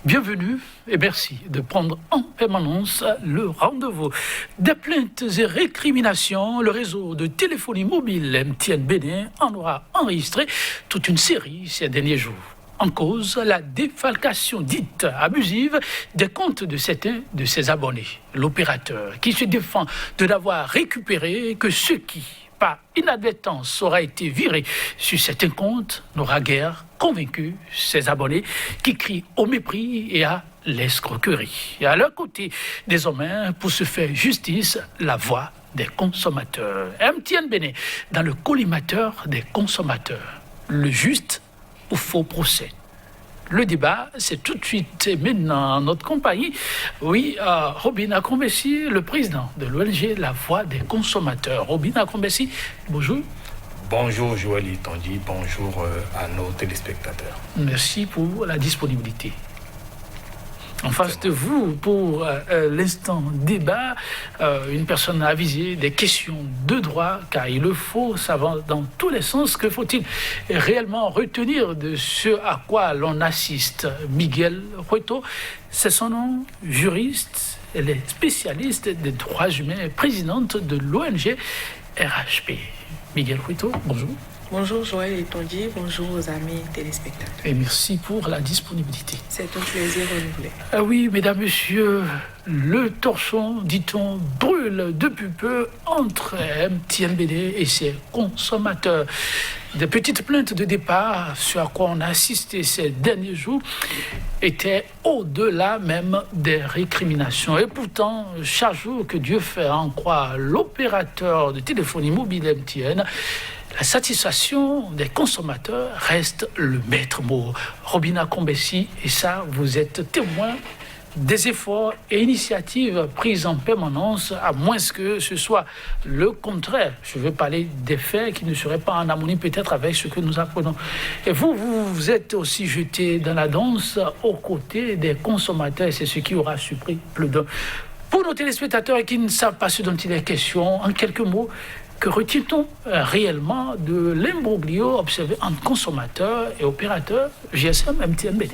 Bienvenue et merci de prendre en permanence le rendez-vous. Des plaintes et récriminations, le réseau de téléphonie mobile MTN Bénin en aura enregistré toute une série ces derniers jours. En cause, la défalcation dite abusive des comptes de certains de ses abonnés. L'opérateur qui se défend de n'avoir récupéré que ce qui, par inadvertance, aura été viré sur certains comptes, n'aura guère convaincu ses abonnés qui crient au mépris et à l'escroquerie. Et à leur côté, désormais, pour se faire justice, la voix des consommateurs. MTN Bénin, dans le collimateur des consommateurs. Le juste ou faux procès. Le débat, c'est tout de suite maintenant en notre compagnie. Oui, Robin Akombessi, le président de l'ONG La Voix des consommateurs. Robin Akombessi, bonjour. Bonjour Joël Itondi, bonjour à nos téléspectateurs. Merci pour la disponibilité. En face de vous, pour l'instant débat, une personne avisée des questions de droit, car il le faut, ça va dans tous les sens. Que faut-il réellement retenir de ce à quoi l'on assiste? Miguel Hueto, c'est son nom, juriste, elle est spécialiste des droits humains, présidente de l'ONG RHP. Miguel Hueto, bonjour. Bonjour Joël Itondi, bonjour aux amis téléspectateurs. Et merci pour la disponibilité. C'est un plaisir renouvelé. Ah oui, mesdames, messieurs, le torchon, dit-on, brûle depuis peu entre MTN Bénin et ses consommateurs. Des petites plaintes de départ, sur à quoi on a assisté ces derniers jours, étaient au-delà même des récriminations. Et pourtant, chaque jour que Dieu fait en croire l'opérateur de téléphonie mobile MTN, la satisfaction des consommateurs reste le maître mot. Robin Akombessi, et ça, vous êtes témoin des efforts et initiatives prises en permanence, à moins que ce soit le contraire. Je veux parler des faits qui ne seraient pas en harmonie peut-être avec ce que nous apprenons. Et vous êtes aussi jeté dans la danse aux côtés des consommateurs, et c'est ce qui aura surpris plus d'un. Pour nos téléspectateurs qui ne savent pas ce dont il est question, en quelques mots, que retient-on réellement de l'imbroglio observé entre consommateurs et opérateurs GSM MTN Bénin?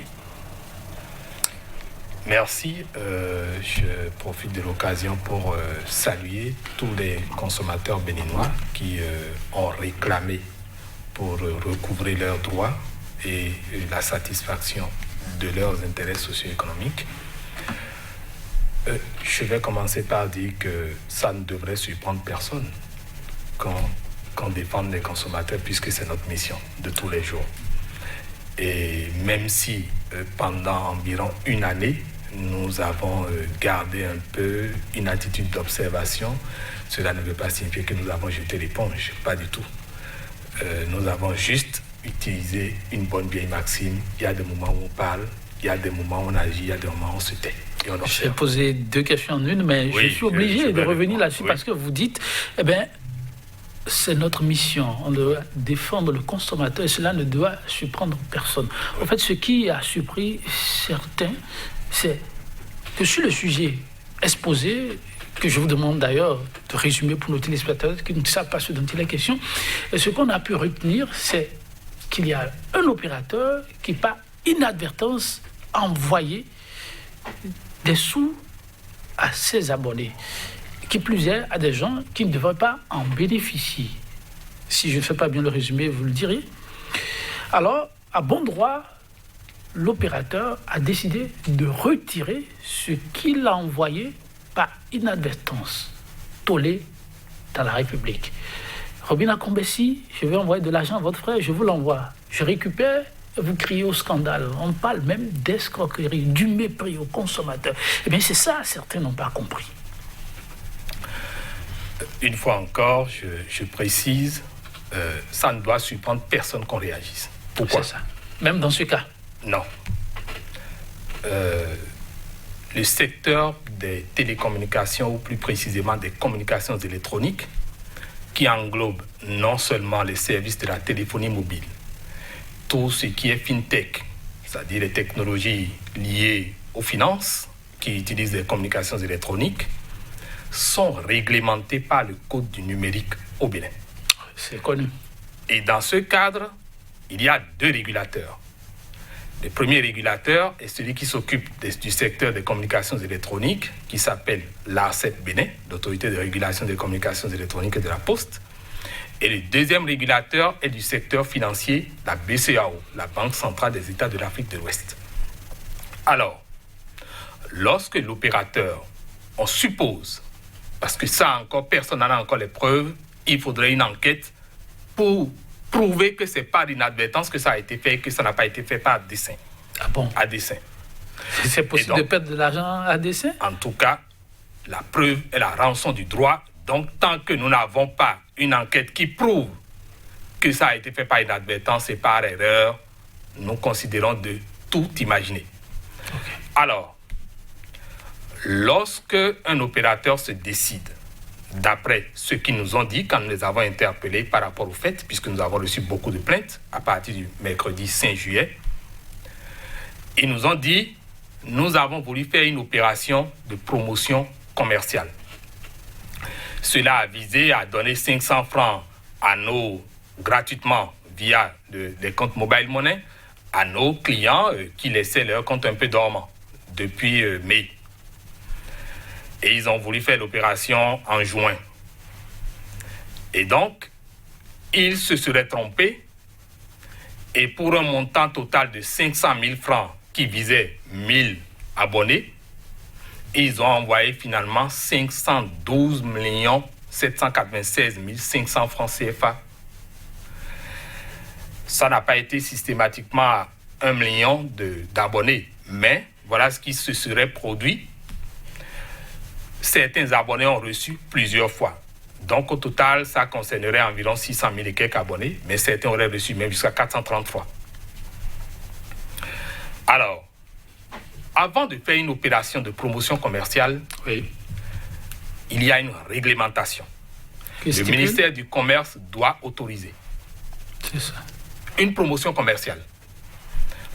Merci. Je profite de l'occasion pour saluer tous les consommateurs béninois qui ont réclamé pour recouvrer leurs droits et la satisfaction de leurs intérêts socio-économiques. Je vais commencer par dire que ça ne devrait surprendre personne qu'on défende les consommateurs, puisque c'est notre mission de tous les jours. Et même si pendant environ une année, nous avons gardé un peu une attitude d'observation, cela ne veut pas signifier que nous avons jeté l'éponge, pas du tout. Nous avons juste utilisé une bonne vieille maxime. Il y a des moments où on parle, il y a des moments où on agit, il y a des moments où on se tait. Je vais poser deux questions en une, mais oui, je suis obligé de revenir là-dessus, oui, parce que vous dites, c'est notre mission, on doit défendre le consommateur et cela ne doit surprendre personne. En fait, ce qui a surpris certains, c'est que sur le sujet exposé, que je vous demande d'ailleurs de résumer pour nos téléspectateurs qui ne savent pas ce dont il est question, et ce qu'on a pu retenir, c'est qu'il y a un opérateur qui, par inadvertance, a envoyé des sous à ses abonnés. Qui plus est, à des gens qui ne devraient pas en bénéficier. Si je ne fais pas bien le résumé, vous le direz. Alors, à bon droit, l'opérateur a décidé de retirer ce qu'il a envoyé par inadvertance, tollé dans la République. Robin Akombessi, je vais envoyer de l'argent à votre frère, je vous l'envoie. Je récupère, vous criez au scandale. On parle même d'escroquerie, du mépris aux consommateurs. Eh bien, c'est ça, certains n'ont pas compris. Une fois encore, je précise, ça ne doit surprendre personne qu'on réagisse. Pourquoi? C'est ça. Même dans ce cas? Non. Le secteur des télécommunications, ou plus précisément des communications électroniques, qui englobe non seulement les services de la téléphonie mobile, tout ce qui est fintech, c'est-à-dire les technologies liées aux finances, qui utilisent les communications électroniques, sont réglementés par le Code du numérique au Bénin. C'est connu. Et dans ce cadre, il y a deux régulateurs. Le premier régulateur est celui qui s'occupe du secteur des communications électroniques, qui s'appelle l'ARCEP Bénin, l'autorité de régulation des communications électroniques et de la poste. Et le deuxième régulateur est du secteur financier, la BCEAO, la Banque centrale des États de l'Afrique de l'Ouest. Alors, lorsque l'opérateur, on suppose, parce que ça encore, personne n'en a encore les preuves, il faudrait une enquête pour prouver que ce n'est pas d'inadvertance que ça a été fait et que ça n'a pas été fait par dessein. Ah bon? À dessein. C'est possible de perdre de l'argent à dessein? En tout cas, la preuve est la rançon du droit. Donc, tant que nous n'avons pas une enquête qui prouve que ça a été fait par inadvertance et par erreur, nous considérons de tout imaginer. Okay. Alors, lorsque un opérateur se décide, d'après ce qu'ils nous ont dit quand nous les avons interpellés par rapport au fait, puisque nous avons reçu beaucoup de plaintes à partir du mercredi 5 juillet, ils nous ont dit, nous avons voulu faire une opération de promotion commerciale. Cela a visé à donner 500 francs à gratuitement via des comptes mobile money à nos clients qui laissaient leur compte un peu dormant depuis mai. Et ils ont voulu faire l'opération en juin. Et donc, ils se seraient trompés. Et pour un montant total de 500 000 francs qui visait 1000 abonnés, ils ont envoyé finalement 512 796 500 francs CFA. Ça n'a pas été systématiquement 1 million d'abonnés. Mais voilà ce qui se serait produit. Certains abonnés ont reçu plusieurs fois. Donc, au total, ça concernerait environ 600 000 et quelques abonnés, mais certains auraient reçu même jusqu'à 430 fois. Alors, avant de faire une opération de promotion commerciale, oui, il y a une réglementation. Le ministère du Commerce doit autoriser. C'est ça. Une promotion commerciale.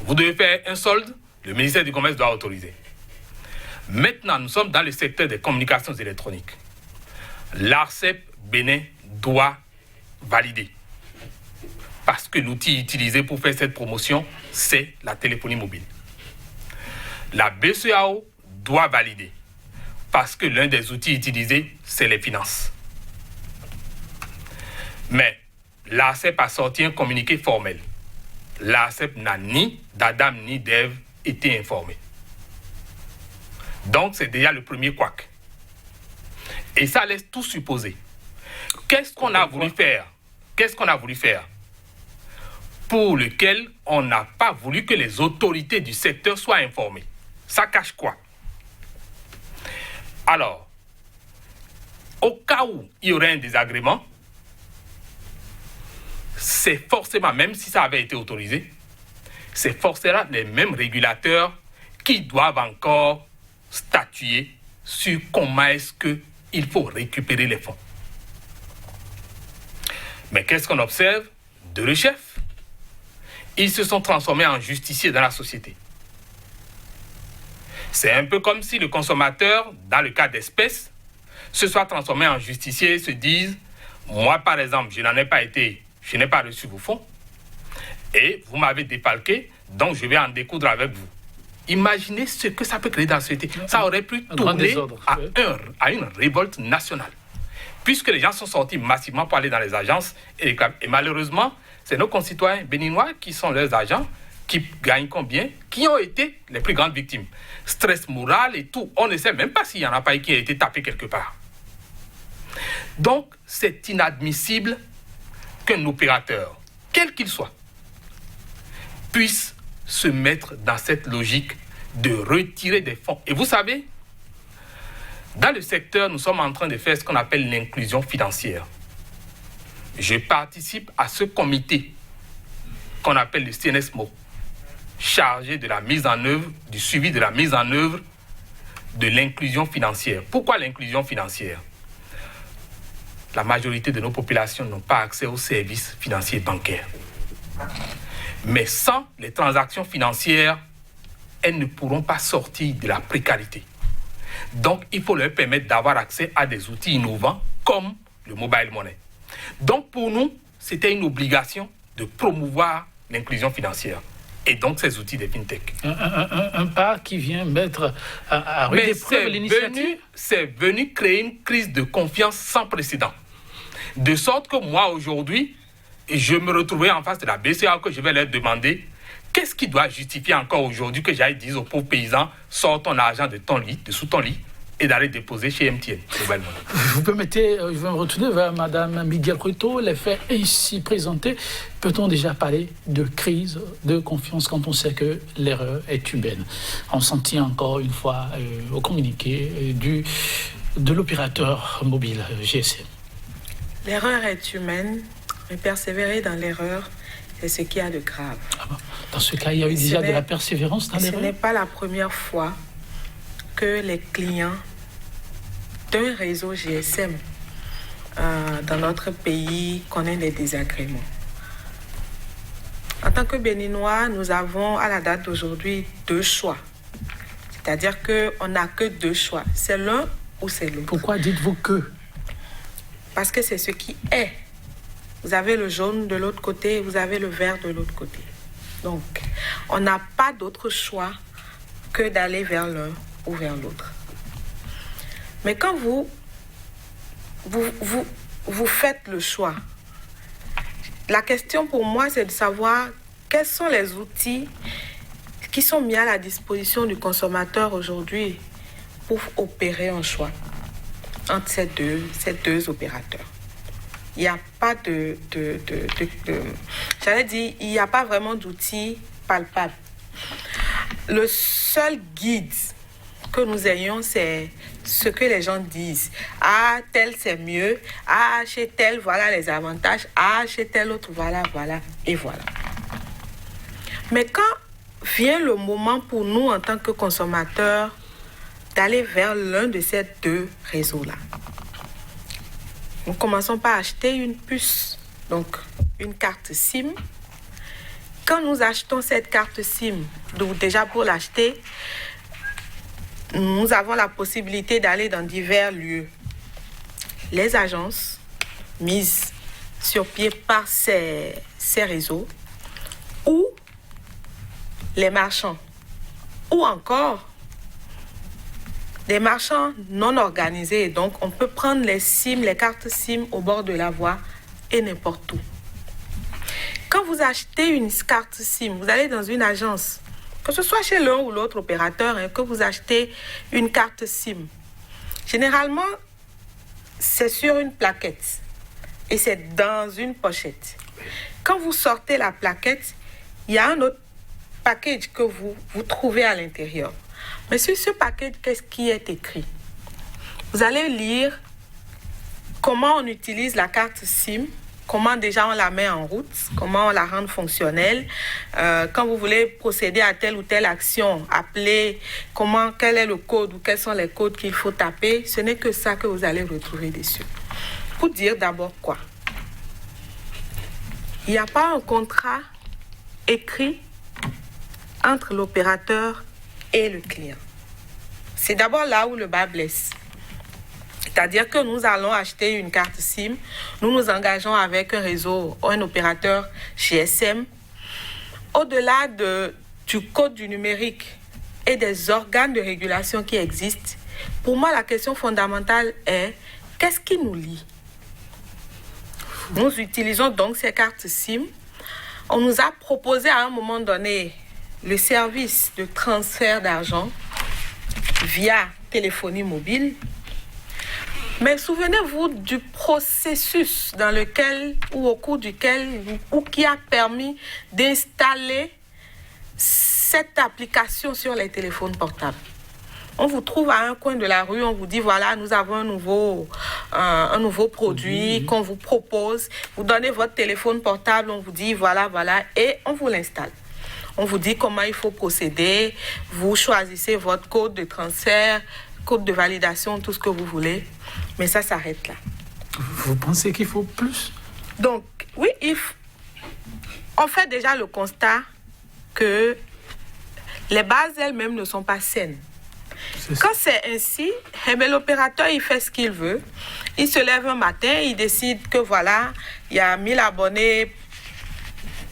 Vous devez faire un solde, le ministère du Commerce doit autoriser. Maintenant, nous sommes dans le secteur des communications électroniques. L'ARCEP Bénin doit valider. Parce que l'outil utilisé pour faire cette promotion, c'est la téléphonie mobile. La BCEAO doit valider. Parce que l'un des outils utilisés, c'est les finances. Mais l'ARCEP a sorti un communiqué formel. L'ARCEP n'a ni d'Adam ni d'Ève été informé. Donc, c'est déjà le premier couac. Et ça laisse tout supposer. Qu'est-ce qu'on a voulu faire? Qu'est-ce qu'on a voulu faire? Pour lequel on n'a pas voulu que les autorités du secteur soient informées. Ça cache quoi? Alors, au cas où il y aurait un désagrément, c'est forcément, même si ça avait été autorisé, c'est forcément les mêmes régulateurs qui doivent encore statuer sur comment est-ce qu'il faut récupérer les fonds. Mais qu'est-ce qu'on observe? De le chef. Ils se sont transformés en justiciers dans la société. C'est un peu comme si le consommateur, dans le cas d'espèces, se soit transformé en justicier et se dise, moi par exemple, je n'ai pas reçu vos fonds et vous m'avez défalqué, donc je vais en découdre avec vous. Imaginez ce que ça peut créer dans la société. Ça aurait pu tourner à une révolte nationale. Puisque les gens sont sortis massivement pour aller dans les agences et malheureusement, c'est nos concitoyens béninois qui sont leurs agents, qui gagnent combien, qui ont été les plus grandes victimes. Stress moral et tout. On ne sait même pas s'il n'y en a pas qui a été tapé quelque part. Donc, c'est inadmissible qu'un opérateur, quel qu'il soit, puisse se mettre dans cette logique de retirer des fonds. Et vous savez, dans le secteur, nous sommes en train de faire ce qu'on appelle l'inclusion financière. Je participe à ce comité qu'on appelle le CNSMO, chargé de la mise en œuvre, du suivi de la mise en œuvre de l'inclusion financière. Pourquoi l'inclusion financière? La majorité de nos populations n'ont pas accès aux services financiers bancaires. Mais sans les transactions financières, elles ne pourront pas sortir de la précarité. Donc, il faut leur permettre d'avoir accès à des outils innovants comme le mobile money. Donc, pour nous, c'était une obligation de promouvoir l'inclusion financière. et donc ces outils des fintech. Un pas qui vient mettre à rude épreuve l'initiative. C'est venu créer une crise de confiance sans précédent. De sorte que moi, aujourd'hui, je me retrouvais en face de la BCEAO que je vais leur demander qu'est-ce qui doit justifier encore aujourd'hui que j'aille dire aux pauvres paysans sors ton argent de ton lit, de sous ton lit, et d'aller déposer chez MTN. Vous permettez, je vais me retourner vers Mme Miguel Ruto, les faits ainsi présentés. Peut-on déjà parler de crise de confiance quand on sait que l'erreur est humaine? On s'en tient encore une fois au communiqué de l'opérateur mobile GSM. L'erreur est humaine, mais persévérer dans l'erreur, c'est ce qu'il y a de grave. Dans ce cas, il y a eu déjà de la persévérance dans l'erreur? Ce n'est pas la première fois que les clients d'un réseau GSM dans notre pays connaissent des désagréments. En tant que Béninois, nous avons à la date d'aujourd'hui 2 choix. C'est-à-dire qu'on n'a que 2 choix. C'est l'un ou c'est l'autre. Pourquoi dites-vous que? Parce que c'est ce qui est. Vous avez le jaune de l'autre côté, vous avez le vert de l'autre côté. Donc, on n'a pas d'autre choix que d'aller vers l'un ou vers l'autre. Mais quand vous faites le choix, la question pour moi, c'est de savoir quels sont les outils qui sont mis à la disposition du consommateur aujourd'hui pour opérer un choix entre ces deux opérateurs. Il n'y a pas j'allais dire, il n'y a pas vraiment d'outils palpables. Le seul guide que nous ayons, c'est ce que les gens disent. Ah, tel c'est mieux. Ah, chez tel, voilà les avantages. Ah, chez tel autre, voilà, et voilà. Mais quand vient le moment pour nous, en tant que consommateurs, d'aller vers l'un de ces 2 réseaux-là, nous commençons par acheter une puce, donc une carte SIM. Quand nous achetons cette carte SIM, donc déjà pour l'acheter, nous avons la possibilité d'aller dans divers lieux. Les agences mises sur pied par ces réseaux, ou les marchands, ou encore des marchands non organisés. Donc, on peut prendre les SIM, les cartes SIM au bord de la voie et n'importe où. Quand vous achetez une carte SIM, vous allez dans une agence, que ce soit chez l'un ou l'autre opérateur, que vous achetez une carte SIM. Généralement, c'est sur une plaquette et c'est dans une pochette. Quand vous sortez la plaquette, il y a un autre package que vous trouvez à l'intérieur. Mais sur ce package, qu'est-ce qui est écrit? Vous allez lire comment on utilise la carte SIM, comment déjà on la met en route, comment on la rend fonctionnelle. Quand vous voulez procéder à telle ou telle action, appelez, quel est le code ou quels sont les codes qu'il faut taper. Ce n'est que ça que vous allez retrouver dessus. Pour dire d'abord quoi? Il n'y a pas un contrat écrit entre l'opérateur et le client. C'est d'abord là où le bas blesse. C'est-à-dire que nous allons acheter une carte SIM, nous nous engageons avec un réseau ou un opérateur GSM. Au-delà du code du numérique et des organes de régulation qui existent, pour moi, la question fondamentale est qu'est-ce qui nous lie? Nous utilisons donc ces cartes SIM. On nous a proposé à un moment donné le service de transfert d'argent via téléphonie mobile. Mais souvenez-vous du processus dans lequel, ou au cours duquel, ou qui a permis d'installer cette application sur les téléphones portables. On vous trouve à un coin de la rue, on vous dit voilà, nous avons un nouveau produit qu'on vous propose. Vous donnez votre téléphone portable, on vous dit voilà, et on vous l'installe. On vous dit comment il faut procéder, vous choisissez votre code de transfert, code de validation, tout ce que vous voulez. Mais ça s'arrête là. Vous pensez qu'il faut plus? Donc, oui, on fait déjà le constat que les bases elles-mêmes ne sont pas saines. Quand c'est ainsi, l'opérateur, il fait ce qu'il veut. Il se lève un matin, il décide que voilà, il y a 1000 abonnés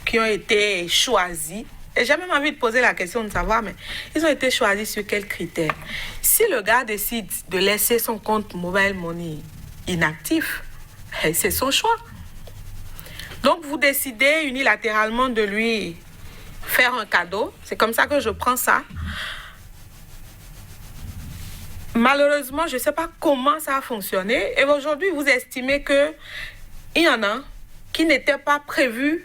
qui ont été choisis Et j'ai même envie de poser la question de savoir, mais ils ont été choisis sur quels critères? Si le gars décide de laisser son compte Mobile Money inactif, c'est son choix. Donc, vous décidez unilatéralement de lui faire un cadeau. C'est comme ça que je prends ça. Malheureusement, je ne sais pas comment ça a fonctionné. Et aujourd'hui, vous estimez qu'il y en a qui n'étaient pas prévus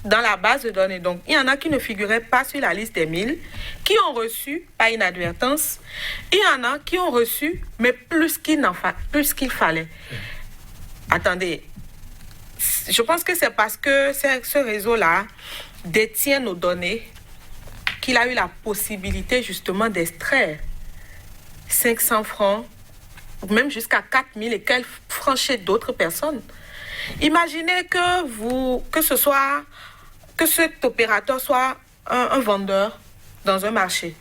dans la base de données. Donc, il y en a qui ne figuraient pas sur la liste des 1000, qui ont reçu, par inadvertance. Il y en a qui ont reçu, mais plus qu'il fallait. Attendez, je pense que c'est parce que ce réseau-là détient nos données qu'il a eu la possibilité justement d'extraire 500 francs, ou même jusqu'à 4000 et quelques francs chez d'autres personnes. Imaginez que cet opérateur soit un vendeur dans un marché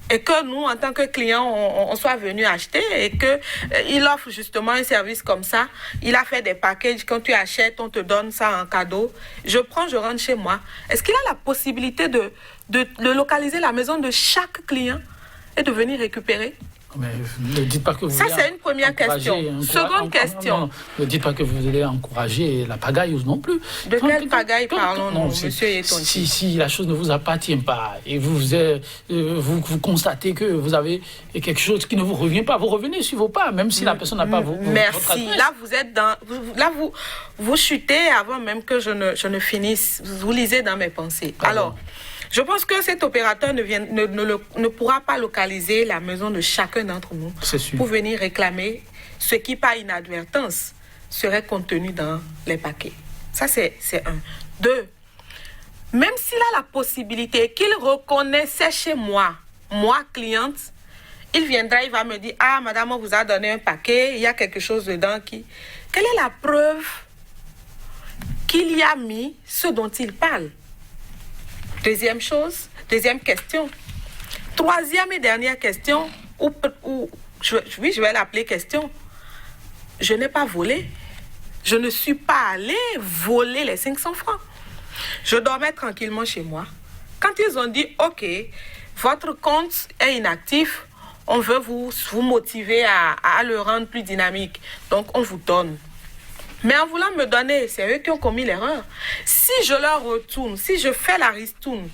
et que nous, en tant que clients, on soit venus acheter et qu'il offre justement un service comme ça. Il a fait des packages, quand tu achètes, on te donne ça en cadeau. Je prends, je rentre chez moi. Est-ce qu'il a la possibilité de localiser la maison de chaque client et de venir récupérer? Mais ne dites pas que vous ça, c'est une première question. Seconde question. Non, ne dites pas que vous allez encourager la pagaille non plus. De quelle pagaille parlons-nous, monsieur Yetonji? Si la chose ne vous appartient pas et vous constatez que vous avez quelque chose qui ne vous revient pas, vous revenez sur vos pas, même si la personne n'a pas votre adresse. Merci. Là, vous êtes vous chutez avant même que je ne finisse. Vous lisez dans mes pensées. Pardon. Alors, je pense que cet opérateur ne pourra pas localiser la maison de chacun d'entre nous pour venir réclamer ce qui, par inadvertance, serait contenu dans les paquets. Ça, c'est un. 2. Même s'il a la possibilité qu'il reconnaissait chez moi, cliente, il viendra, il va me dire, ah, madame, on vous a donné un paquet, il y a quelque chose dedans qui... Quelle est la preuve qu'il y a mis ce dont il parle? Deuxième question. Troisième et dernière question, je vais l'appeler question. Je n'ai pas volé. Je ne suis pas allé voler les 500 francs. Je dormais tranquillement chez moi. Quand ils ont dit, OK, votre compte est inactif, on veut vous motiver à le rendre plus dynamique. Donc, on vous donne. Mais en voulant me donner, c'est eux qui ont commis l'erreur. Si je leur retourne, si je fais la ristourne,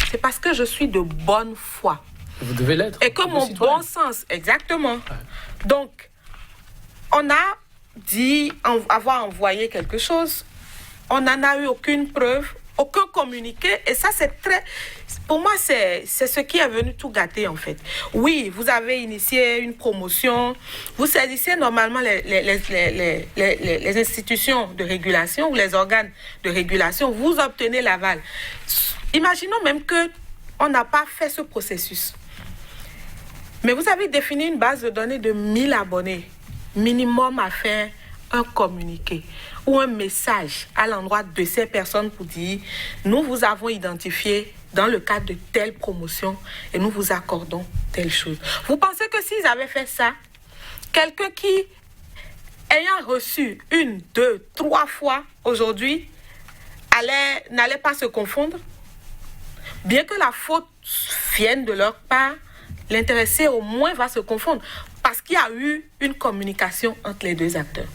c'est parce que je suis de bonne foi. Vous devez l'être. Et que mon bon sens, exactement. Ouais. Donc, on a dit avoir envoyé quelque chose. On n'en a eu aucune preuve, aucun communiqué. Et ça, c'est très... Pour moi, c'est ce qui est venu tout gâter, en fait. Oui, vous avez initié une promotion. Vous saisissez normalement les institutions de régulation ou les organes de régulation. Vous obtenez l'aval. Imaginons même qu'on n'a pas fait ce processus. Mais vous avez défini une base de données de 1000 abonnés. Minimum à faire un communiqué ou un message à l'endroit de ces personnes pour dire « Nous vous avons identifié dans le cadre de telle promotion et nous vous accordons telle chose. » Vous pensez que s'ils avaient fait ça, quelqu'un qui, ayant reçu 1, 2, 3 fois aujourd'hui, n'allait pas se confondre? Bien que la faute vienne de leur part, l'intéressé au moins va se confondre parce qu'il y a eu une communication entre les deux acteurs.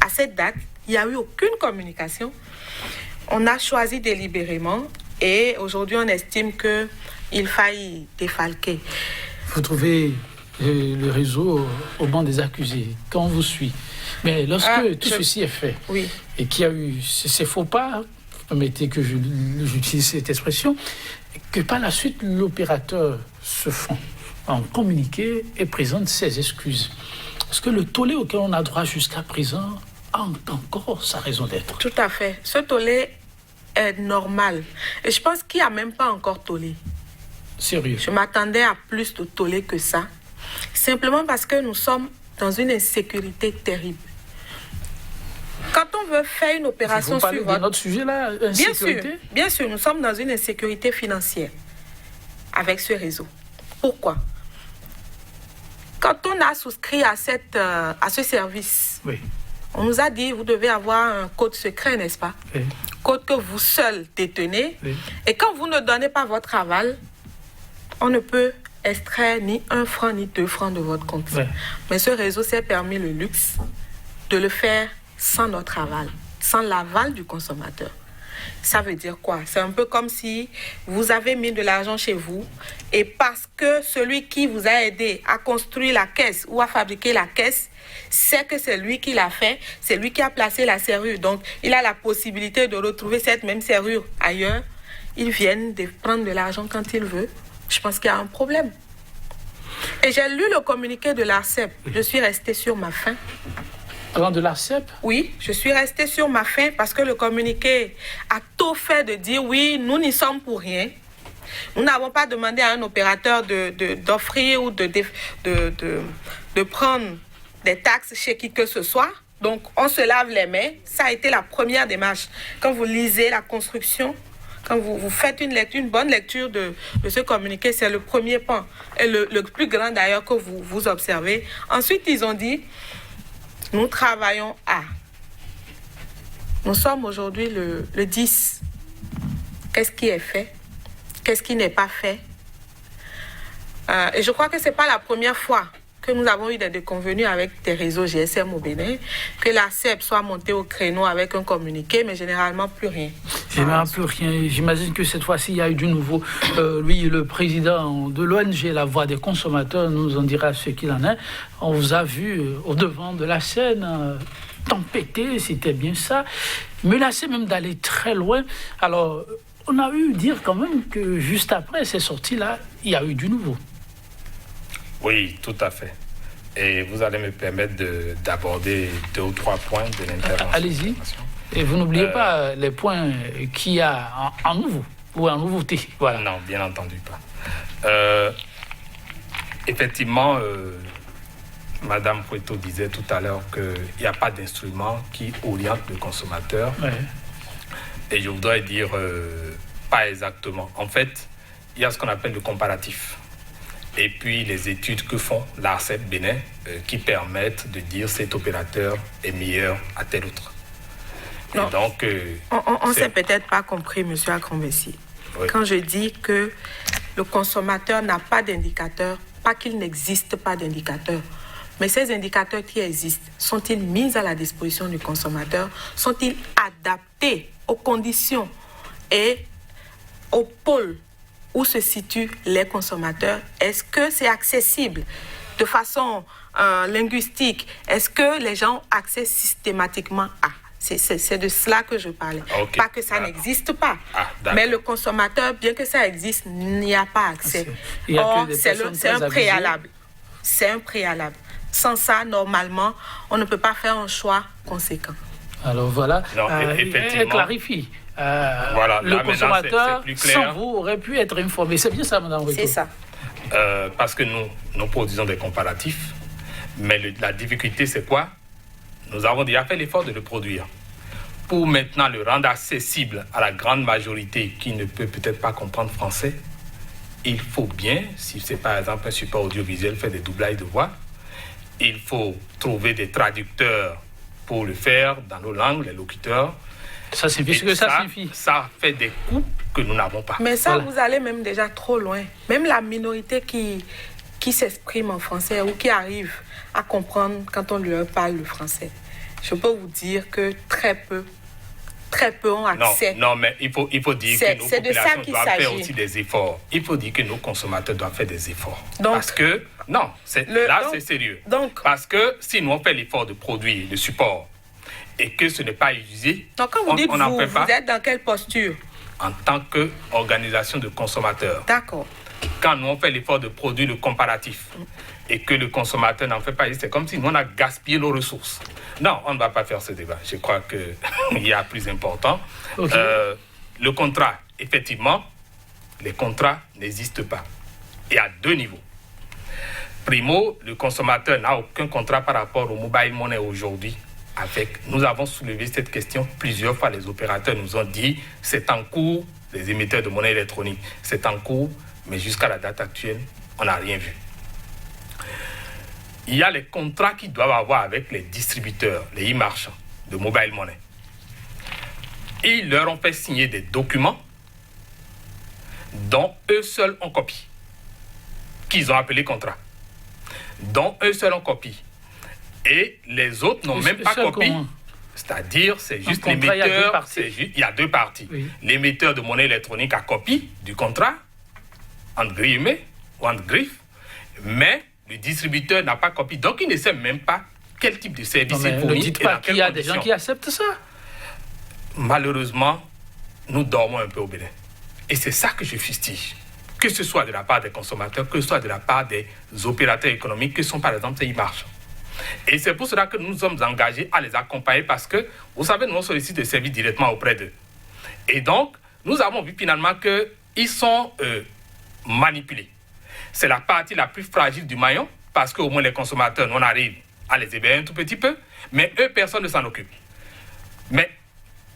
À cette date, il n'y a eu aucune communication. On a choisi délibérément et aujourd'hui, on estime qu'il faille défalquer. Vous trouvez le réseau au banc des accusés, quand on vous suit. Mais lorsque ceci est fait, oui, et qu'il y a eu ces faux pas, permettez que j'utilise cette expression, que par la suite, l'opérateur se fond en communiqué et présente ses excuses. Est-ce que le tollé auquel on a droit jusqu'à présent a encore sa raison d'être? Tout à fait. Ce tollé est normal. Et je pense qu'il n'y a même pas encore tollé. Sérieux? Je m'attendais à plus de tollé que ça. Simplement parce que nous sommes dans une insécurité terrible. Quand on veut faire une opération sur votre... notre sujet là, insécurité? Bien sûr, nous sommes dans une insécurité financière avec ce réseau. Pourquoi? Quand on a souscrit à ce service, oui, On nous a dit, vous devez avoir un code secret, n'est-ce pas? Oui. Code que vous seul détenez. Oui. Et quand vous ne donnez pas votre aval, on ne peut extraire ni 1 franc ni 2 francs de votre compte. Oui. Mais ce réseau s'est permis le luxe de le faire sans notre aval, sans l'aval du consommateur. Ça veut dire quoi? C'est un peu comme si vous avez mis de l'argent chez vous et parce que celui qui vous a aidé à construire la caisse ou à fabriquer la caisse sait que c'est lui qui l'a fait, c'est lui qui a placé la serrure. Donc, il a la possibilité de retrouver cette même serrure ailleurs. Ils viennent de prendre de l'argent quand ils veulent. Je pense qu'il y a un problème. Et j'ai lu le communiqué de l'ARCEP. Je suis restée sur ma faim. Avant de l'ARCEP? Oui, je suis restée sur ma faim parce que le communiqué a tout fait de dire oui, nous n'y sommes pour rien. Nous n'avons pas demandé à un opérateur d'offrir ou de prendre des taxes chez qui que ce soit. Donc, on se lave les mains. Ça a été la première démarche. Quand vous lisez la construction, quand vous faites une bonne lecture de ce communiqué, c'est le premier point. Et le plus grand d'ailleurs que vous observez. Ensuite, ils ont dit... Nous travaillons à. Nous sommes aujourd'hui le 10. Qu'est-ce qui est fait? Qu'est-ce qui n'est pas fait? Et je crois que ce n'est pas la première fois que nous avons eu des déconvenues avec des réseaux GSM au Bénin, que la CEP soit montée au créneau avec un communiqué, mais généralement plus rien. Généralement plus rien. J'imagine que cette fois-ci, il y a eu du nouveau. Lui, le président de l'ONG La Voix des consommateurs, nous en dira ce qu'il en est. On vous a vu au devant de la scène, tempêter, c'était bien ça, menacé même d'aller très loin. Alors, on a eu dire quand même que juste après ces sorties-là, il y a eu du nouveau. Oui, tout à fait. Et vous allez me permettre d'aborder 2 ou 3 points de l'intervention. Allez-y. Et vous n'oubliez pas les points qu'il y a en nouveau, ou en nouveauté. Voilà. Non, bien entendu pas. Effectivement, Madame Pouetto disait tout à l'heure qu'il n'y a pas d'instrument qui oriente le consommateur. Ouais. Et je voudrais dire, pas exactement. En fait, il y a ce qu'on appelle le comparatif. Et puis les études que font l'ARCEP Bénin qui permettent de dire cet opérateur est meilleur à tel autre. Non. Et donc, on ne s'est peut-être pas compris, M. Akron-Bessi. Oui. Quand je dis que le consommateur n'a pas d'indicateur, pas qu'il n'existe pas d'indicateur, mais ces indicateurs qui existent, sont-ils mis à la disposition du consommateur? Sont-ils adaptés aux conditions et aux pôles où se situent les consommateurs? Est-ce que c'est accessible de façon linguistique? Est-ce que les gens ont accès systématiquement à? C'est de cela que je parlais. Okay. Pas que ça n'existe pas. Mais le consommateur, bien que ça existe, n'y a pas accès. Or, c'est un préalable. C'est un préalable. Sans ça, normalement, on ne peut pas faire un choix conséquent. Alors voilà, effectivement. Clarifie. Voilà, le consommateur, sans vous, aurait pu être informé. C'est bien ça, Mme Rito? C'est ça. Parce que nous produisons des comparatifs, mais la difficulté, c'est quoi? Nous avons déjà fait l'effort de le produire. Pour maintenant le rendre accessible à la grande majorité qui ne peut peut-être pas comprendre français, il faut bien, si c'est par exemple un support audiovisuel, faire des doublages de voix, il faut trouver des traducteurs pour le faire dans nos langues, les locuteurs. Ça signifie ce que ça signifie. Ça fait des coûts que nous n'avons pas. Mais ça, vous allez même déjà trop loin. Même la minorité qui s'exprime en français ou qui arrive à comprendre quand on lui parle le français, je peux vous dire que très peu ont accès. Non, mais il faut dire que nos populations doivent faire aussi des efforts. Il faut dire que nos consommateurs doivent faire des efforts. Donc, parce que, non, c'est sérieux. Donc, parce que si nous on fait l'effort de produire le support et que ce n'est pas utilisé, donc quand vous dites vous êtes dans quelle posture? En tant qu'organisation de consommateurs. D'accord. Quand nous on fait l'effort de produire le comparatif et que le consommateur n'en fait pas, c'est comme si nous on a gaspillé nos ressources. Non, on ne va pas faire ce débat. Je crois qu'il y a plus important. Okay. Le contrat, effectivement, les contrats n'existent pas. Et à 2 niveaux. Primo, le consommateur n'a aucun contrat par rapport au mobile money aujourd'hui. Nous avons soulevé cette question plusieurs fois. Les opérateurs nous ont dit c'est en cours, les émetteurs de monnaie électronique, c'est en cours, mais jusqu'à la date actuelle, on n'a rien vu. il y a les contrats qu'ils doivent avoir avec les distributeurs, les e-marchands de mobile money. Ils leur ont fait signer des documents dont eux seuls ont copie, qu'ils ont appelé contrat, dont eux seuls ont copie. Et les autres n'ont même pas copie. C'est-à-dire, c'est juste l'émetteur. Il y a deux parties. Oui. L'émetteur de monnaie électronique a copie du contrat, entre guillemets, ou entre griffes, mais le distributeur n'a pas copie. Donc, il ne sait même pas quel type de service il fournit. Ne dites pas qu'il y a des gens qui acceptent ça. Malheureusement, nous dormons un peu au Bénin. Et c'est ça que je fustige. Que ce soit de la part des consommateurs, que ce soit de la part des opérateurs économiques, que sont par exemple ces e-marchands. Et c'est pour cela que nous sommes engagés à les accompagner parce que, vous savez, nous sollicitons des services directement auprès d'eux. Et donc, nous avons vu finalement qu'ils sont manipulés. C'est la partie la plus fragile du maillon parce qu'au moins les consommateurs, nous on arrive à les éveiller un tout petit peu, mais eux, personne ne s'en occupe. Mais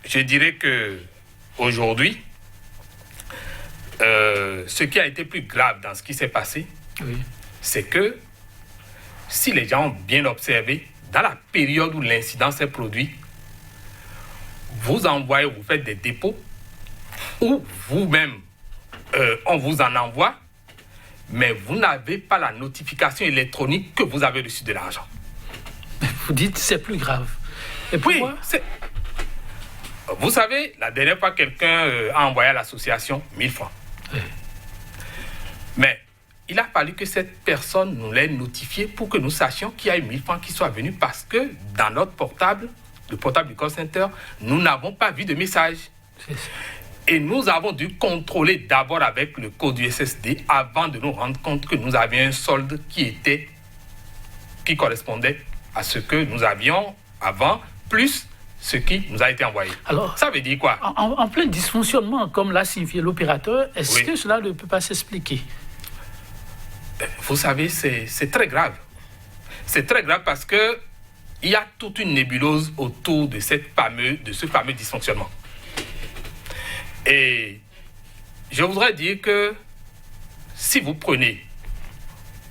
je dirais qu'aujourd'hui, ce qui a été plus grave dans ce qui s'est passé, c'est que si les gens ont bien observé, dans la période où l'incident s'est produit, vous envoyez, vous faites des dépôts, ou vous-même, on vous en envoie, mais vous n'avez pas la notification électronique que vous avez reçu de l'argent. Vous dites c'est plus grave. Et pourquoi? Oui, vous savez, la dernière fois, quelqu'un a envoyé à l'association 1000 francs. Oui. Mais il a fallu que cette personne nous l'ait notifié pour que nous sachions qu'il y a eu 1000 francs qui soient venus parce que dans notre portable, le portable du call center, nous n'avons pas vu de message. Et nous avons dû contrôler d'abord avec le code du SSD avant de nous rendre compte que nous avions un solde qui correspondait à ce que nous avions avant, plus ce qui nous a été envoyé. Alors, ça veut dire quoi? En plein dysfonctionnement, comme l'a signifié l'opérateur, est-ce que cela ne peut pas s'expliquer? Vous savez, c'est très grave. C'est très grave parce qu'il y a toute une nébuleuse autour de ce fameux dysfonctionnement. Et je voudrais dire que si vous prenez,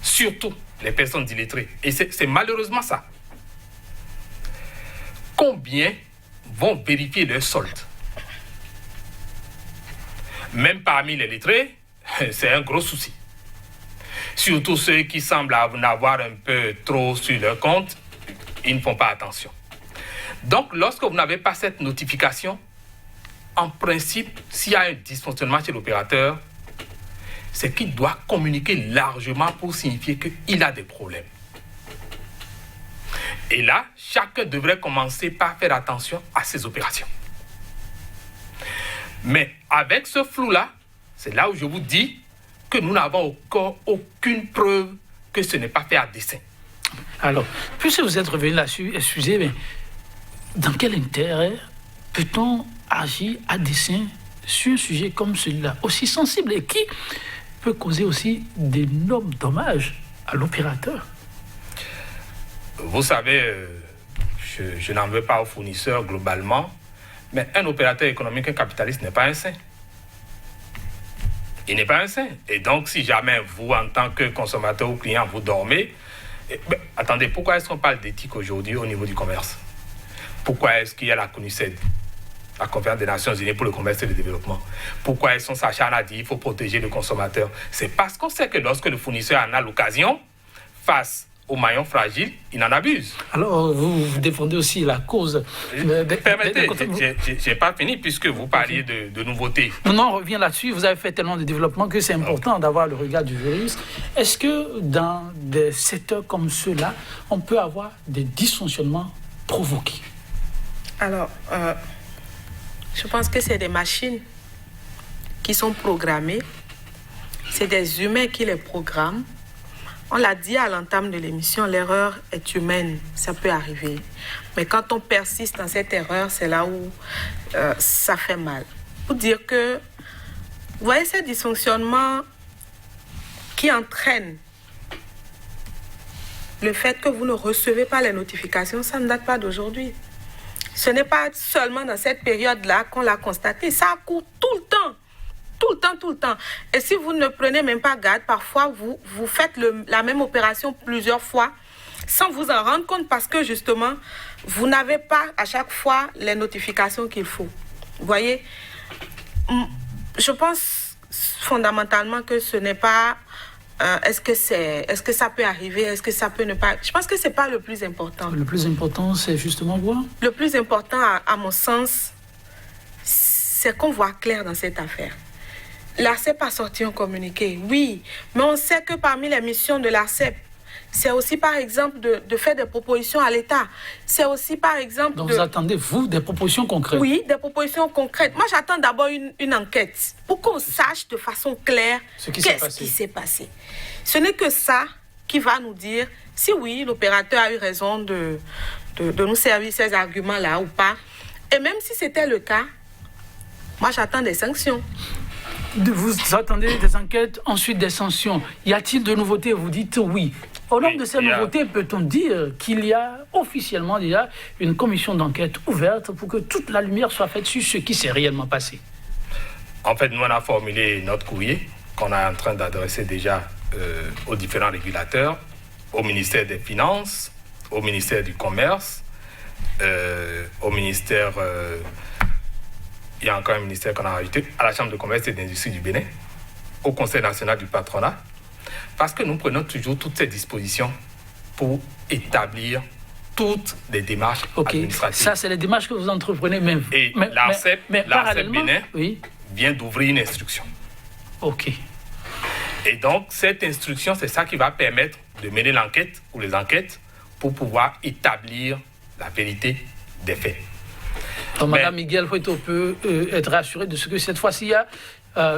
surtout les personnes illettrées, et c'est malheureusement ça, combien vont vérifier leur solde? Même parmi les lettrés, c'est un gros souci. Surtout ceux qui semblent en avoir un peu trop sur leur compte, ils ne font pas attention. Donc, lorsque vous n'avez pas cette notification, en principe, s'il y a un dysfonctionnement chez l'opérateur, c'est qu'il doit communiquer largement pour signifier qu'il a des problèmes. Et là, chacun devrait commencer par faire attention à ses opérations. Mais avec ce flou-là, c'est là où je vous dis que nous n'avons encore aucune preuve que ce n'est pas fait à dessein. Alors, puisque vous êtes revenu là-dessus, excusez, mais dans quel intérêt peut-on agir à dessein sur un sujet comme celui-là, aussi sensible et qui peut causer aussi d'énormes dommages à l'opérateur? Vous savez, je n'en veux pas aux fournisseurs globalement, mais un opérateur économique, un capitaliste n'est pas un saint. Il n'est pas un saint. Et donc, si jamais vous, en tant que consommateur ou client, vous dormez, attendez, pourquoi est-ce qu'on parle d'éthique aujourd'hui au niveau du commerce? Pourquoi est-ce qu'il y a la CONUCED, la Conférence des Nations Unies pour le commerce et le développement? Pourquoi est-ce qu'on s'acharne à dire qu'il faut protéger le consommateur? C'est parce qu'on sait que lorsque le fournisseur en a l'occasion, face au maillon fragile, il en abuse. Alors, vous défendez aussi la cause. Permettez, je n'ai pas fini puisque vous parliez de nouveautés. Non, on revient là-dessus. Vous avez fait tellement de développement que c'est important d'avoir le regard du juriste. Est-ce que dans des secteurs comme ceux-là, on peut avoir des dysfonctionnements provoqués? Alors, je pense que c'est des machines qui sont programmées. C'est des humains qui les programment. On l'a dit à l'entame de l'émission, l'erreur est humaine, ça peut arriver. Mais quand on persiste dans cette erreur, c'est là où ça fait mal. Pour dire que, vous voyez, ces dysfonctionnements qui entraînent le fait que vous ne recevez pas les notifications, ça ne date pas d'aujourd'hui. Ce n'est pas seulement dans cette période-là qu'on l'a constaté, ça court tout le temps. Tout le temps. Et si vous ne prenez même pas garde, parfois vous faites la même opération plusieurs fois sans vous en rendre compte parce que justement, vous n'avez pas à chaque fois les notifications qu'il faut. Vous voyez, je pense fondamentalement que ce n'est pas... est-ce que ça peut arriver? Est-ce que ça peut ne pas... Je pense que ce n'est pas le plus important. Le plus important, c'est justement quoi? Le plus important, à mon sens, c'est qu'on voit clair dans cette affaire. L'ARCEP a sorti un communiqué, oui, mais on sait que parmi les missions de l'ARCEP, c'est aussi, par exemple, de faire des propositions à l'État. C'est aussi, par exemple... Donc vous attendez, vous, des propositions concrètes? Oui, des propositions concrètes. Moi, j'attends d'abord une enquête pour qu'on sache de façon claire qu'est-ce qui s'est passé. Ce n'est que ça qui va nous dire si oui, l'opérateur a eu raison de nous servir ces arguments-là ou pas. Et même si c'était le cas, moi, j'attends des sanctions. Vous attendez des enquêtes, ensuite des sanctions. Y a-t-il de nouveautés? Vous dites oui. Au nombre de ces nouveautés, peut-on dire qu'il y a officiellement déjà une commission d'enquête ouverte pour que toute la lumière soit faite sur ce qui s'est réellement passé? En fait, nous, on a formulé notre courrier qu'on est en train d'adresser déjà aux différents régulateurs, au ministère des Finances, au ministère du Commerce, au ministère... il y a encore un ministère qu'on a rajouté, à la Chambre de commerce et d'industrie du Bénin, au Conseil national du patronat, parce que nous prenons toujours toutes ces dispositions pour établir toutes les démarches administratives. Ça, c'est les démarches que vous entreprenez même. Et l'ARCEP Bénin vient d'ouvrir une instruction. OK. Et donc, cette instruction, c'est ça qui va permettre de mener l'enquête ou les enquêtes pour pouvoir établir la vérité des faits. Donc, Mme Miguel Hueto peut être rassurée de ce que cette fois-ci, il y a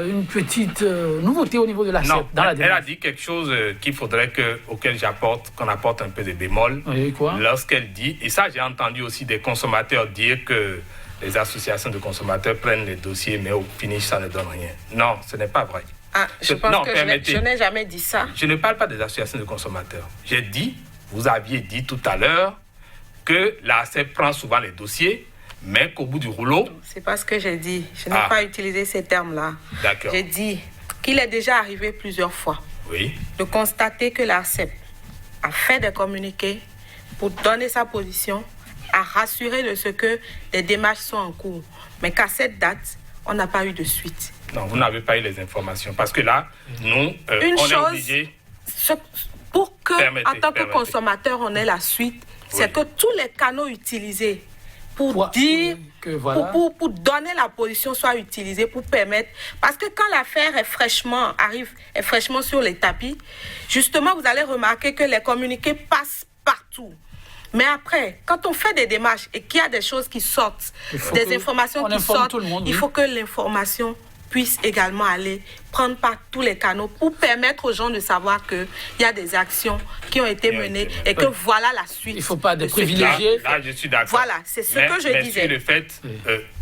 une petite nouveauté au niveau de l'ARCEP. Non, elle a dit quelque chose qu'il faudrait qu'on apporte un peu de bémol. Oui, quoi? Lorsqu'elle dit, et ça j'ai entendu aussi des consommateurs dire que les associations de consommateurs prennent les dossiers, mais au finish, ça ne donne rien. Non, ce n'est pas vrai. Ah, je pense que je n'ai jamais dit ça. Je ne parle pas des associations de consommateurs. J'ai dit, vous aviez dit tout à l'heure que l'ARCEP prend souvent les dossiers, mais qu'au bout du rouleau... C'est pas ce que j'ai dit. Je n'ai pas utilisé ces termes-là. D'accord. J'ai dit qu'il est déjà arrivé plusieurs fois de constater que l'ARCEP a fait des communiqués pour donner sa position, à rassurer de ce que les démarches sont en cours. Mais qu'à cette date, on n'a pas eu de suite. Non, vous n'avez pas eu les informations. Parce que là, nous, on est obligés... Pour que, en tant que consommateur, on ait la suite, c'est que tous les canaux utilisés pour dire, pour donner la position soit utilisée, pour permettre... Parce que quand l'affaire est fraîchement sur les tapis, justement, vous allez remarquer que les communiqués passent partout. Mais après, quand on fait des démarches et qu'il y a des choses qui sortent, des informations qui sortent, il faut que l'information puisse également aller prendre par tous les canaux pour permettre aux gens de savoir qu'il y a des actions qui ont été menées et que voilà la suite. Il ne faut pas de privilégier. Là, je suis d'accord. Voilà, c'est ce que je disais. Mais le fait,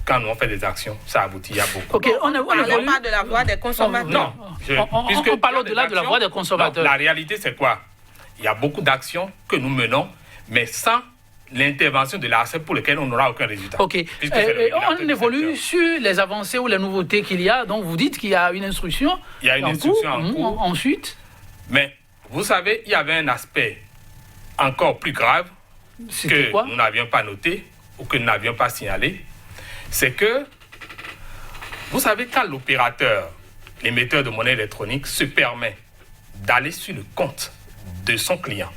quand nous on fait des actions, ça aboutit à beaucoup. Okay, on ne parle pas de la voix des consommateurs. Non, on parle au-delà de la voix des consommateurs. Non, la réalité, c'est quoi? Il y a beaucoup d'actions que nous menons, mais sans l'intervention de l'ARCEP pour lequel on n'aura aucun résultat. OK. On évolue sur les avancées ou les nouveautés qu'il y a. Donc, vous dites qu'il y a une instruction. Il y a une instruction en cours. Ensuite. Mais, vous savez, il y avait un aspect encore plus grave que nous n'avions pas noté ou que nous n'avions pas signalé. C'est que, vous savez, quand l'opérateur, l'émetteur de monnaie électronique, se permet d'aller sur le compte de son client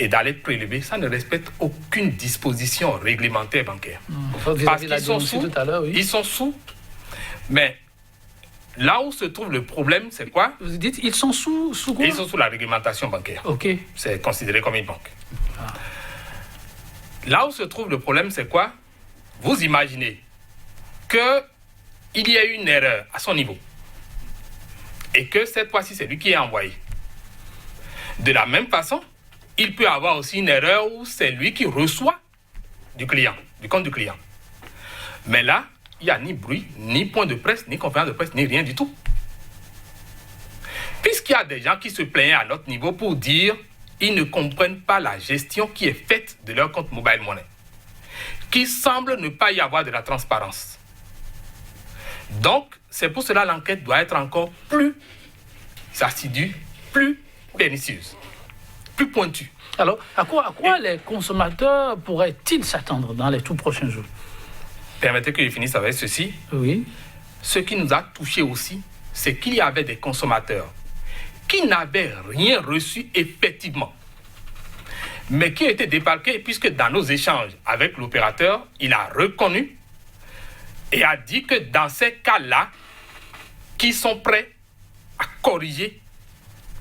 et d'aller prélever, ça ne respecte aucune disposition réglementaire bancaire. Parce qu'ils sont sous, ils sont sous. Mais là où se trouve le problème, c'est quoi? Vous dites, ils sont sous quoi? Ils sont sous la réglementation bancaire. OK. C'est considéré comme une banque. Là où se trouve le problème, c'est quoi? Vous imaginez qu'il y a eu une erreur à son niveau et que cette fois-ci, c'est lui qui est envoyé. De la même façon, il peut y avoir aussi une erreur où c'est lui qui reçoit du client, du compte du client. Mais là, il n'y a ni bruit, ni point de presse, ni conférence de presse, ni rien du tout. Puisqu'il y a des gens qui se plaignaient à notre niveau pour dire qu'ils ne comprennent pas la gestion qui est faite de leur compte mobile money, qu'il semble ne pas y avoir de la transparence. Donc, c'est pour cela que l'enquête doit être encore plus assidue, plus pernicieuse. plus pointu. Alors, à quoi les consommateurs pourraient-ils s'attendre dans les tout prochains jours? Permettez que je finisse avec ceci. Oui. Ce qui nous a touchés aussi, c'est qu'il y avait des consommateurs qui n'avaient rien reçu effectivement, mais qui étaient débarqués puisque dans nos échanges avec l'opérateur, il a reconnu et a dit que dans ces cas-là, qu'ils sont prêts à corriger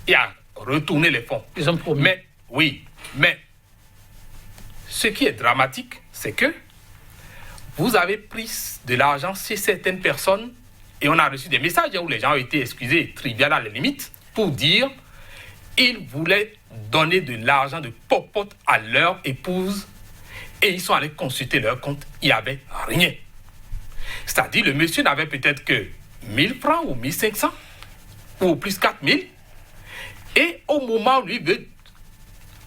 et à retourner les fonds. Ils ont promis. Mais ce qui est dramatique, c'est que vous avez pris de l'argent chez certaines personnes et on a reçu des messages où les gens ont été excusés, trivial à la limite, pour dire qu'ils voulaient donner de l'argent de popote à leur épouse et ils sont allés consulter leur compte, il n'y avait rien. C'est-à-dire le monsieur n'avait peut-être que 1000 francs ou 1500 ou au plus 4000 et au moment où lui veut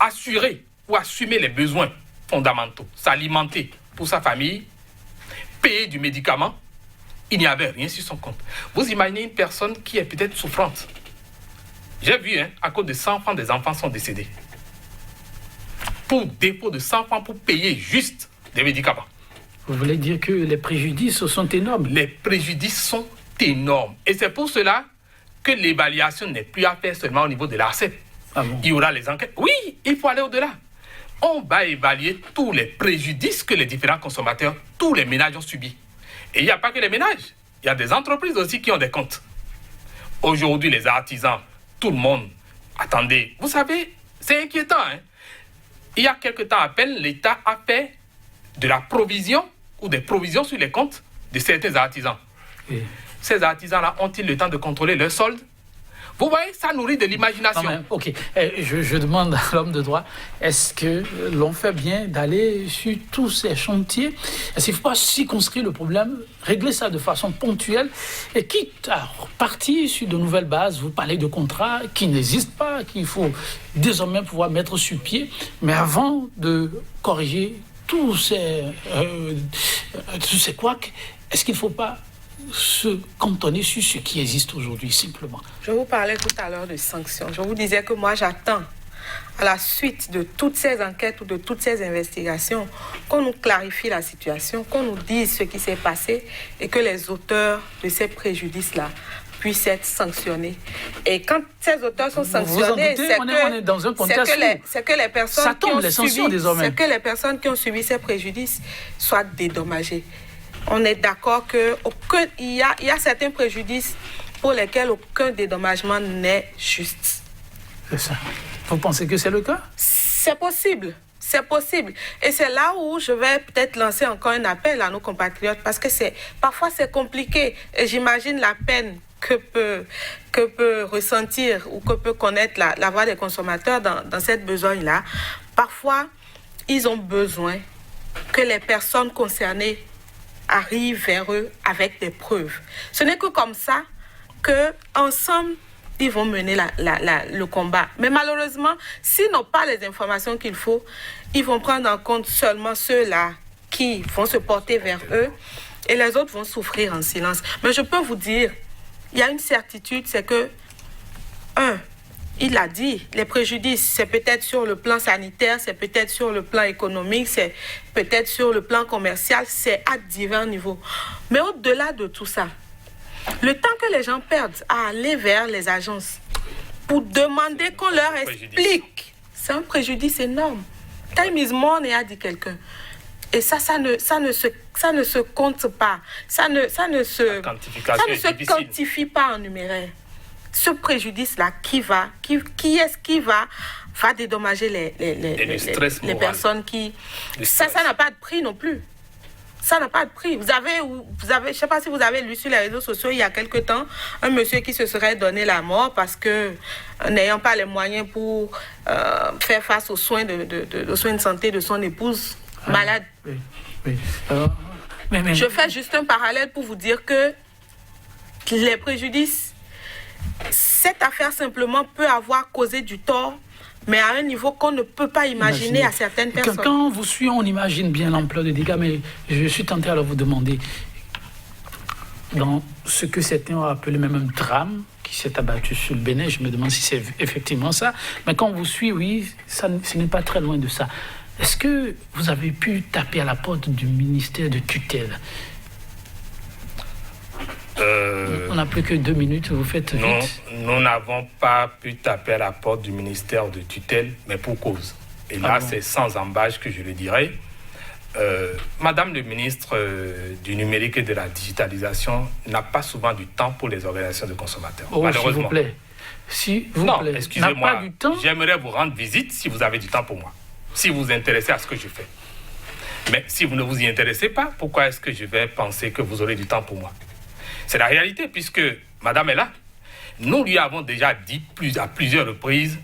assurer ou assumer les besoins fondamentaux, s'alimenter pour sa famille, payer du médicament, il n'y avait rien sur son compte. Vous imaginez une personne qui est peut-être souffrante. J'ai vu, à cause de 100 francs, des enfants sont décédés. Pour défaut de 100 francs pour payer juste des médicaments. Vous voulez dire que les préjudices sont énormes? Les préjudices sont énormes. Et c'est pour cela que l'évaluation n'est plus à faire seulement au niveau de l'ARCEP. Ah bon? Il y aura les enquêtes. Oui, il faut aller au-delà. On va évaluer tous les préjudices que les différents consommateurs, tous les ménages ont subis. Et il n'y a pas que les ménages. Il y a des entreprises aussi qui ont des comptes. Aujourd'hui, les artisans, tout le monde. Attendez, vous savez, c'est inquiétant. Il y a quelque temps à peine, l'État a fait de la provision ou des provisions sur les comptes de certains artisans. Oui. Ces artisans-là ont-ils le temps de contrôler leurs soldes? Vous voyez, ça nourrit de l'imagination. Ok, je demande à l'homme de droit, est-ce que l'on fait bien d'aller sur tous ces chantiers? Est-ce qu'il ne faut pas circonscrire le problème, régler ça de façon ponctuelle et quitte à repartir sur de nouvelles bases? Vous parlez de contrats qui n'existent pas, qu'il faut désormais pouvoir mettre sur pied, mais avant de corriger tous ces couacs, est-ce qu'il ne faut pas se cantonner sur ce qui existe aujourd'hui, simplement? Je vous parlais tout à l'heure de sanctions. Je vous disais que moi, j'attends, à la suite de toutes ces enquêtes ou de toutes ces investigations, qu'on nous clarifie la situation, qu'on nous dise ce qui s'est passé et que les auteurs de ces préjudices-là puissent être sanctionnés. Et quand ces auteurs sont sanctionnés, c'est que les personnes qui ont subi ces préjudices soient dédommagées. On est d'accord qu'il y a certains préjudices pour lesquels aucun dédommagement n'est juste. C'est ça. Vous pensez que c'est le cas? C'est possible. C'est possible. Et c'est là où je vais peut-être lancer encore un appel à nos compatriotes parce que parfois c'est compliqué. Et j'imagine la peine que peut ressentir ou que peut connaître la voix des consommateurs dans cette besogne-là. Parfois, ils ont besoin que les personnes concernées arrivent vers eux avec des preuves. Ce n'est que comme ça qu'ensemble, ils vont mener le combat. Mais malheureusement, s'ils n'ont pas les informations qu'il faut, ils vont prendre en compte seulement ceux-là qui vont se porter vers eux et les autres vont souffrir en silence. Mais je peux vous dire, il y a une certitude, c'est que, il l'a dit, les préjudices, c'est peut-être sur le plan sanitaire, c'est peut-être sur le plan économique, c'est peut-être sur le plan commercial, c'est à divers niveaux. Mais au-delà de tout ça, le temps que les gens perdent à aller vers les agences pour demander qu'on leur explique, c'est un préjudice énorme. Time is money, a dit quelqu'un. Et ça ne se compte pas. Ça ne se quantifie pas en numéraire. Ce préjudice-là, qui est-ce qui va dédommager les personnes qui... Ça n'a pas de prix non plus. Ça n'a pas de prix. Vous avez, je ne sais pas si vous avez lu sur les réseaux sociaux, il y a quelque temps, un monsieur qui se serait donné la mort parce que, n'ayant pas les moyens pour faire face aux soins de santé de son épouse malade. Oui. Je fais juste un parallèle pour vous dire que les préjudices, cette affaire simplement peut avoir causé du tort, mais à un niveau qu'on ne peut pas imaginer à certaines personnes. Quand vous suivez, on imagine bien l'ampleur des dégâts, mais je suis tenté à vous demander, dans ce que certains ont appelé même un drame qui s'est abattu sur le Bénin. Je me demande si c'est effectivement ça. Mais quand on vous suit, oui, ce n'est pas très loin de ça. Est-ce que vous avez pu taper à la porte du ministère de tutelle? On n'a plus que 2 minutes, vous faites vite. Non, nous n'avons pas pu taper à la porte du ministère de tutelle, mais pour cause. Et là, c'est sans embâche que je le dirais. Madame le ministre du numérique et de la digitalisation n'a pas souvent du temps pour les organisations de consommateurs. Malheureusement. S'il vous plaît. S'il vous plaît. Excusez-moi. Pas du temps. J'aimerais vous rendre visite si vous avez du temps pour moi. Si vous vous intéressez à ce que je fais. Mais si vous ne vous y intéressez pas, pourquoi est-ce que je vais penser que vous aurez du temps pour moi? C'est la réalité, puisque madame est là. Nous lui avons déjà dit à plusieurs reprises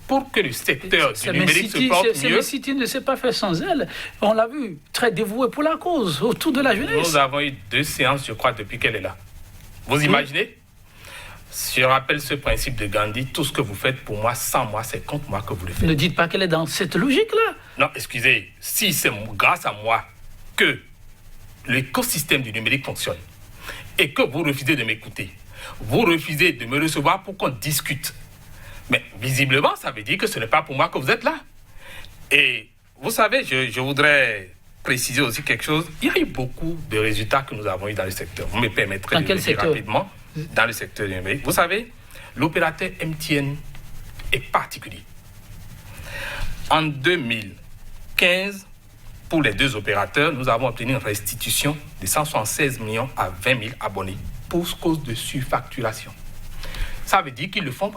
pour que le secteur du numérique se porte mieux. Mais City ne s'est pas fait sans elle. On l'a vu, très dévouée pour la cause, autour de la jeunesse. Nous avons eu 2 séances, je crois, depuis qu'elle est là. Vous imaginez? Je rappelle ce principe de Gandhi, tout ce que vous faites pour moi, sans moi, c'est contre moi que vous le faites. Ne dites pas qu'elle est dans cette logique-là. Non, excusez, si c'est grâce à moi que l'écosystème du numérique fonctionne, et que vous refusez de m'écouter, vous refusez de me recevoir pour qu'on discute. Mais visiblement, ça veut dire que ce n'est pas pour moi que vous êtes là. Et vous savez, je voudrais préciser aussi quelque chose. Il y a eu beaucoup de résultats que nous avons eu dans le secteur. Vous me permettrez de le dire rapidement. Dans le secteur du numérique. Vous savez, l'opérateur MTN est particulier. En 2015, pour les 2 opérateurs, nous avons obtenu une restitution de 176 millions à 20 000 abonnés pour cause de surfacturation. Ça veut dire qu'ils le font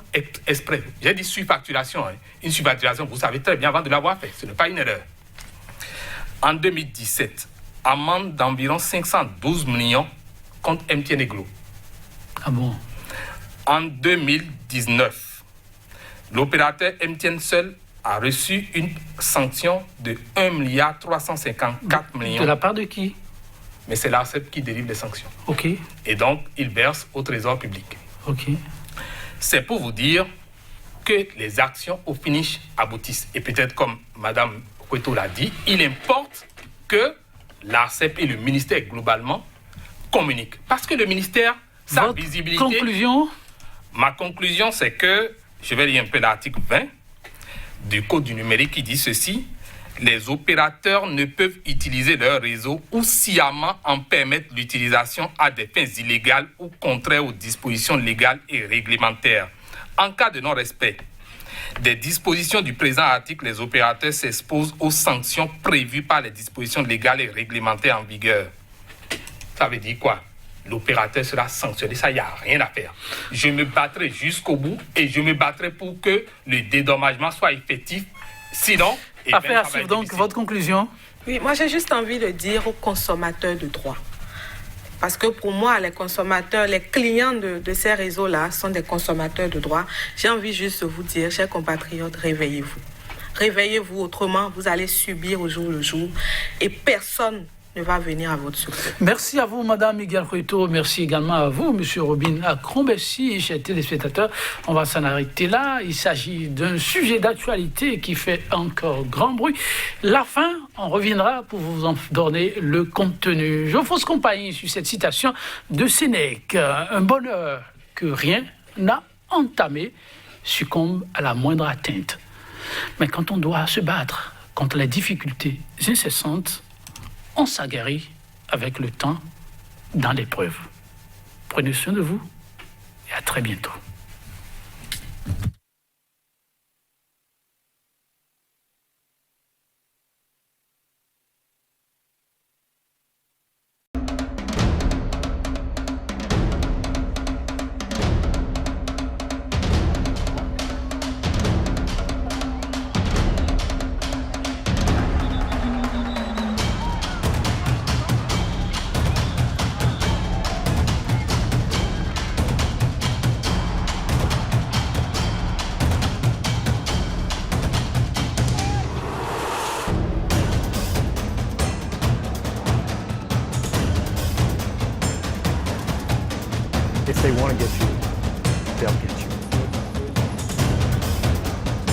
exprès. J'ai dit surfacturation. Une surfacturation, vous savez très bien avant de l'avoir fait. Ce n'est pas une erreur. En 2017, amende d'environ 512 millions contre MTN et Glo. Ah bon? En 2019, l'opérateur MTN seul a reçu une sanction de 1,354 milliard. De la part de qui? Mais c'est l'ARCEP qui délivre les sanctions. OK. Et donc, il verse au trésor public. OK. C'est pour vous dire que les actions au finish aboutissent. Et peut-être comme Mme Cueto l'a dit, il importe que l'ARCEP et le ministère globalement communiquent. Parce que le ministère, sa visibilité... Conclusion? Ma conclusion, c'est que, je vais lire un peu l'article 20 du Code du numérique qui dit ceci: les opérateurs ne peuvent utiliser leur réseau ou sciemment en permettre l'utilisation à des fins illégales ou contraires aux dispositions légales et réglementaires. En cas de non-respect des dispositions du présent article, les opérateurs s'exposent aux sanctions prévues par les dispositions légales et réglementaires en vigueur. Ça veut dire quoi? L'opérateur sera sanctionné, ça, il n'y a rien à faire. Je me battrai jusqu'au bout et je me battrai pour que le dédommagement soit effectif. Sinon... Affaire à suivre, donc, votre conclusion? Oui, moi j'ai juste envie de dire aux consommateurs de droit. Parce que pour moi, les consommateurs, les clients de ces réseaux-là sont des consommateurs de droit. J'ai envie juste de vous dire, chers compatriotes, réveillez-vous. Réveillez-vous, autrement vous allez subir au jour le jour et personne ne va venir à votre secours. Merci à vous, Madame Miguel Cueto. Merci également à vous, Monsieur Robin Akron. Merci, chers téléspectateurs. On va s'en arrêter là. Il s'agit d'un sujet d'actualité qui fait encore grand bruit. La fin, on reviendra pour vous en donner le contenu. Je fausse compagnie sur cette citation de Sénèque. Un bonheur que rien n'a entamé succombe à la moindre atteinte. Mais quand on doit se battre contre les difficultés incessantes, on s'aguerrit avec le temps dans l'épreuve. Prenez soin de vous et à très bientôt. If they want to get you